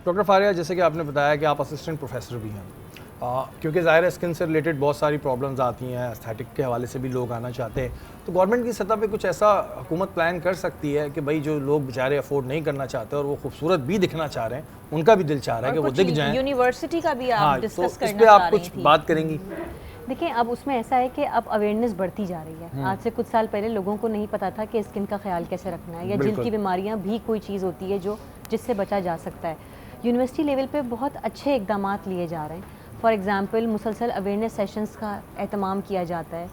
Doctor Faria, جیسے کہ آپ نے بتایا کہ آپ اسسٹنٹ پروفیسر بھی ہیں، کیونکہ ظاہر ہے اسکن سے ریلیٹڈ بہت ساری پرابلمز آتی ہیں، ایستھیٹک کے حوالے سے بھی لوگ آنا چاہتے ہیں، تو گورنمنٹ کی سطح پہ کچھ ایسا حکومت پلان کر سکتی ہے کہ بھائی جو لوگ بیچارے افورڈ نہیں کرنا چاہتے اور وہ خوبصورت بھی دکھنا چاہ رہے ہیں، ان کا بھی دل چاہ رہا ہے کہ وہ دکھ جائیں. یونیورسٹی کا بھی ہاں، آپ تو ڈسکس اس کرنا پہ چاہ آپ رہی کچھ تھی. بات کریں گی؟ دیکھیں اب اس میں ایسا ہے کہ اب اویئرنیس بڑھتی جا رہی ہے. آج سے کچھ سال پہلے لوگوں کو نہیں پتہ تھا کہ اسکن کا خیال کیسے رکھنا ہے، یا جلد کی بیماریاں بھی کوئی چیز ہوتی ہے جس سے بچا جا سکتا ہے. یونیورسٹی لیول پہ بہت اچھے اقدامات لیے جا رہے ہیں. فار ایگزامپل مسلسل اویئرنیس سیشنز کا اہتمام کیا جاتا ہے.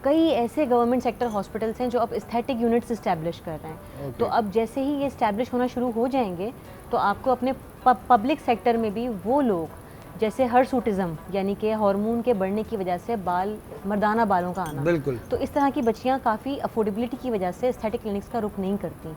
کئی ایسے گورنمنٹ سیکٹر ہاسپٹلس ہیں جو اب استھیٹک یونٹس اسٹیبلش کر رہے ہیں. تو اب جیسے ہی یہ اسٹیبلش ہونا شروع ہو جائیں گے تو آپ کو اپنے پبلک سیکٹر میں بھی وہ لوگ جیسے ہرسوٹزم یعنی کہ ہارمون کے بڑھنے کی وجہ سے مردانہ بالوں کا آنا، بالکل، تو اس طرح کی بچیاں کافی افورڈیبلٹی کی وجہ سے استھیٹک کلینکس کا رخ نہیں کرتی،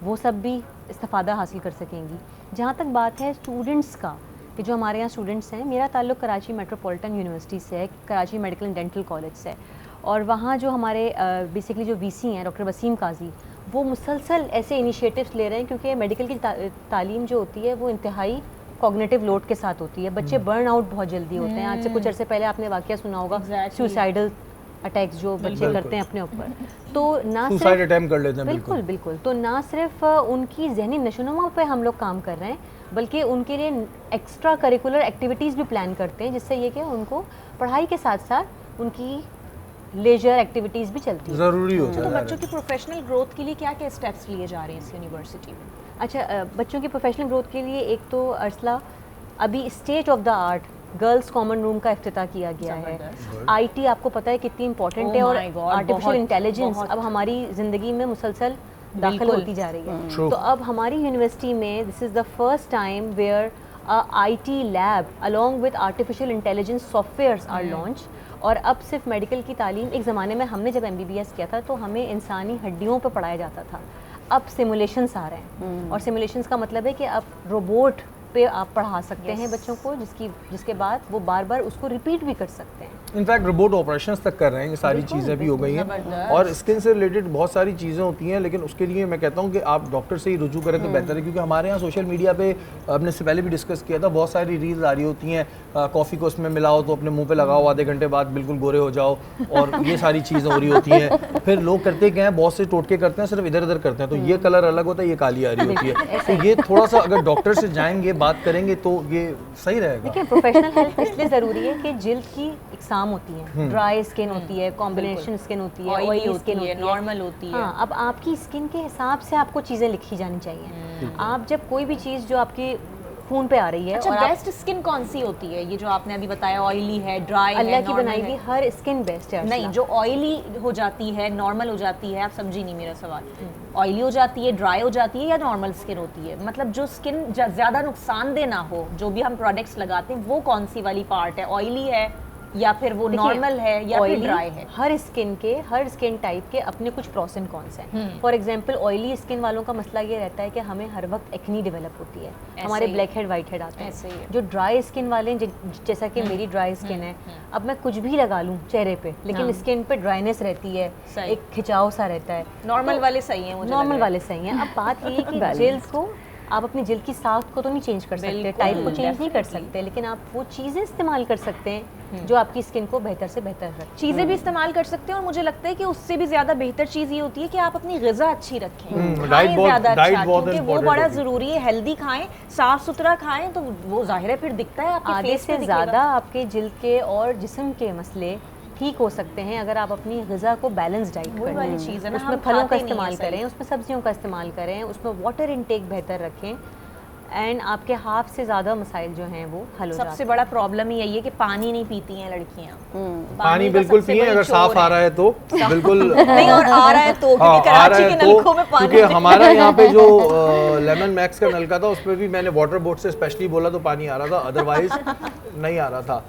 وہ سب بھی استفادہ حاصل کر سکیں گی. جہاں تک بات ہے اسٹوڈنٹس کا، کہ جو ہمارے یہاں اسٹوڈنٹس ہیں، میرا تعلق کراچی میٹروپولیٹن یونیورسٹی سے ہے، Karachi medical and dental college سے، اور وہاں جو ہمارے بیسکلی جو وی سی ہیں ڈاکٹر وسیم قاضی، وہ مسلسل ایسے انیشیٹوز لے رہے ہیں، کیونکہ میڈیکل کی تعلیم جو ہوتی ہے وہ انتہائی کوگنیٹو لوڈ کے ساتھ ہوتی ہے. بچے برن آؤٹ بہت جلدی ہوتے ہیں. آج سے کچھ عرصے پہلے آپ نے واقعہ سنا ہوگا سوسائڈل اٹیکس جو بچے کرتے ہیں اپنے اوپر، تو نہ سوسائڈ اٹیمپٹ کر لیتے ہیں. بالکل بالکل. تو نہ صرف ان کی ذہنی نشوونما پہ ہم لوگ کام کر رہے ہیں، بلکہ ان کے لیے ایکسٹرا کریکولر ایکٹیویٹیز بھی پلان کرتے ہیں، جس سے یہ کہ ان کو پڑھائی کے ساتھ ساتھ ان کی لیجر ایکٹیویٹیز بھی چلتی ہیں. ضروری ہوتا ہے. تو بچوں کی پروفیشنل گروتھ کے لیے کیا کیا اسٹیپس لیے جا رہے ہیں اس یونیورسٹی میں؟ اچھا، بچوں کی پروفیشنل گروتھ کے لیے ایک تو ارسلہ ابھی state of the art girls common room کا افتتاح کیا گیا ہے. آئی ٹی آپ کو پتہ ہے کتنی امپورٹنٹ ہے، اور آرٹیفیشل انٹیلیجنس اب ہماری زندگی میں مسلسل داخل ہوتی جا رہی ہے. تو اب ہماری یونیورسٹی میں this is the first time where IT ٹی لیب along with artificial intelligence softwares are launch. اور اب صرف میڈیکل کی تعلیم، ایک زمانے میں ہم نے جب MBBS کیا تھا تو ہمیں انسانی ہڈیوں پہ پڑھایا جاتا تھا، اب سیمولیشنس آ رہے ہیں. اور سیمولیشنس کا مطلب ہے کہ اب روبوٹ پہ آپ پڑھا سکتے ہیں بچوں کو، جس کے بعد وہ بار بار اس کو ریپیٹ بھی کر سکتے ہیں. انفیکٹ روبوٹ آپریشنز تک کر رہے ہیں، یہ ساری چیزیں بھی ہو گئی ہیں. اور اسکن سے ریلیٹڈ بہت ساری چیزیں ہوتی ہیں، لیکن اس کے لیے میں کہتا ہوں کہ آپ ڈاکٹر سے ہی رجوع کریں تو بہتر ہے. کیونکہ ہمارے یہاں سوشل میڈیا پہ ہم نے اس سے پہلے بھی ڈسکس کیا تھا، بہت ساری ریلز آ رہی ہوتی ہیں، کافی کو اس میں ملاؤ تو اپنے منہ پہ لگاؤ، آدھے گھنٹے بعد بالکل گورے ہو جاؤ، اور یہ ساری چیزیں ہو رہی ہوتی ہیں. پھر لوگ کرتے کیا ہیں، بہت سے ٹوٹکے کرتے ہیں، صرف ادھر ادھر کرتے ہیں، تو یہ کلر الگ ہوتا ہے، یہ کالی آ رہی ہوتی ہے. تو یہ تھوڑا سا اگر ڈاکٹر سے جائیں گے، بات کریں گے تو یہ صحیح رہے گا. دیکھیں پروفیشنل ہیلتھ اس لیے ضروری ہے کہ جلد کی اقسام ہوتی ہیں، ڈرائی اسکن ہوتی ہے، کمبینیشن اسکن ہوتی ہے، آئلی اسکن ہوتی ہے، نارمل ہوتی ہے. ہاں، اب آپ کی اسکن کے حساب سے آپ کو چیزیں لکھی جانی چاہیے. آپ جب کوئی بھی چیز جو آپ کی خون پہ آ رہی ہے، اچھا بیسٹ اسکن کون سی ہوتی ہے؟ یہ جو آپ نے ابھی بتایا آئلی ہے، ڈرائی ہے، اللہ کی بنائی ہوئی ہر اسکن بیسٹ ہے. نہیں، جو آئلی ہو جاتی ہے، نارمل ہو جاتی ہے، آپ سمجھی نہیں میرا سوال. آئلی ہو جاتی ہے، ڈرائی ہو جاتی ہے، یا نارمل اسکن ہوتی ہے؟ مطلب جو اسکن زیادہ نقصان دہ نہ ہو، جو بھی ہم پروڈکٹس لگاتے ہیں، وہ کون سی والی پارٹ ہے؟ آئلی ہے یا پھر وہ نارمل ہے یا پھر ڈرائی ہے؟ ہر اسکن ٹائپ کے اپنے کچھ پروس اینڈ کونس ہیں. فار ایگزامپل آئلی اسکن والوں کا مسئلہ یہ رہتا ہے کہ ہمیں ہر وقت ایکنی ڈیولپ ہوتی ہے، ہمارے بلیک ہیڈ وائٹ ہیڈ آتے ہیں. جو ڈرائی اسکن والے ہیں، جیسا کہ میری ڈرائی اسکن ہے، اب میں کچھ بھی لگا لوں چہرے پہ لیکن اسکن پہ ڈرائینس رہتی ہے، ایک کھچاؤ سا رہتا ہے. نارمل والے صحیح ہیں، نارمل والے صحیح ہیں. اب بات یہ ہے کہ جلد کو آپ اپنی جلد کی ساخت کو تو نہیں چینج کر سکتے، ٹائپ کو چینج نہیں کر سکتے، لیکن آپ وہ چیزیں استعمال کر سکتے ہیں جو آپ کی اسکن کو بہتر سے بہتر رکھیں. چیزیں بھی استعمال کر سکتے ہیں، اور مجھے لگتا ہے کہ اس سے بھی زیادہ بہتر چیز یہ ہوتی ہے کہ آپ اپنی غذا اچھی رکھیں، کھائیں زیادہ اچھا، کیونکہ وہ بڑا ضروری ہے. ہیلدی کھائیں، صاف ستھرا کھائیں، تو وہ ظاہر ہے پھر دکھتا ہے آپ کے آدھے سے زیادہ آپ کے جلد کے اور جسم کے مسئلے ٹھیک ہو سکتے ہیں اگر آپ اپنی غذا کو بیلنس ڈائٹ کریں. اس میں پھلوں کا استعمال کریں، اس میں سبزیوں کا استعمال کریں، اس میں واٹر انٹیک بہتر رکھیں، اینڈ آپ کے ہاف سے زیادہ مسائل جو ہیں وہ حل ہو جاتے ہیں. سب سے بڑا پرابلم یہی ہے کہ پانی نہیں پیتی ہیں لڑکیاں. پانی بالکل پئیں اگر صاف آ رہا ہے تو، بالکل نہیں، اور آ رہا ہے تو، کیونکہ کراچی کے نلکوں میں پانی، کیونکہ ہمارا یہاں پہ جو لیمن میکس کا نلکا تھا اس پہ بھی میں نے واٹر بورڈ سے اسپیشلی بولا تو پانی آ رہا تھا، ادروائز نہیں آ رہا تھا.